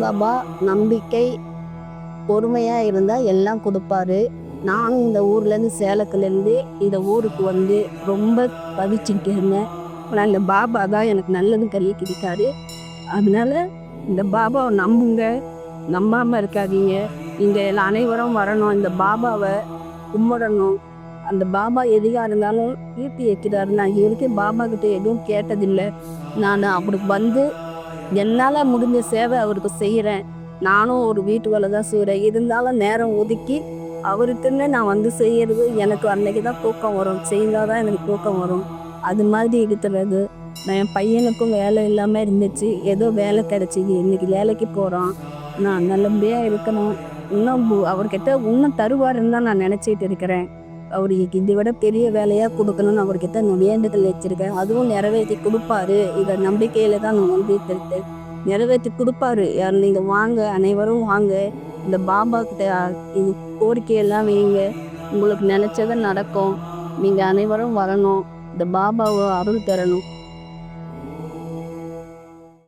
சாய்பாபா நம்பிக்கை, பொறுமையா இருந்தா எல்லாம் கொடுப்பாரு. நானும் இந்த ஊர்லேருந்து சேலத்துலேருந்து இந்த ஊருக்கு வந்து ரொம்ப தவிச்சுக்கிட்டு இருந்தேன். ஆனால் இந்த பாபா தான் எனக்கு நல்லது கிடைக்காரு. அதனால இந்த பாபாவை நம்புங்க, நம்பாமல் இருக்காதீங்க. இங்கே அனைவரும் வரணும், இந்த பாபாவை கும்பிடணும். அந்த பாபா எதுக்கா இருந்தாலும் தீர்த்தி வைக்கிறாரு. நான் இது வரைக்கும் பாபா கிட்ட எதுவும் கேட்டதில்லை. நான் அவருக்கு வந்து என்னால் முடிஞ்ச சேவை அவருக்கு செய்கிறேன். நானும் ஒரு வீட்டு வேலை தான் செய்கிறேன். இருந்தாலும் நேரம் ஒதுக்கி அவருக்குன்னு நான் வந்து செய்கிறது எனக்கு அன்னைக்கு தான் தூக்கம் வரும். செய்தால் தான் எனக்கு தூக்கம் வரும். அது மாதிரி இருக்கிறது. நான் என் பையனுக்கும் வேலை இல்லாமல் இருந்துச்சு. ஏதோ வேலை கிடச்சிது. இன்னைக்கு வேலைக்கு போகிறான். நான் நல்லபடியாக இருக்கணும். இன்னும் அவர்கிட்ட இன்னும் தருவாருன்னு தான் நான் நினச்சிட்டு இருக்கிறேன். அவருக்கு இதை விட பெரிய வேலையாக கொடுக்கணும்னு அவர்கிட்ட நான் வேண்டுதல் வச்சுருக்கேன். அதுவும் நிறைவேற்றி கொடுப்பாரு. இதை நம்பிக்கையில் தான் நான் வந்து இருக்கேன். நிறைவேற்றி கொடுப்பாரு. யார் நீங்கள் வாங்க, அனைவரும் வாங்க. இந்த பாபா கிட்ட இது கோரிக்கையெல்லாம் வைங்க. உங்களுக்கு நினச்சதை நடக்கும். நீங்கள் அனைவரும் வரணும். இந்த பாபாவை அருள் தரணும்.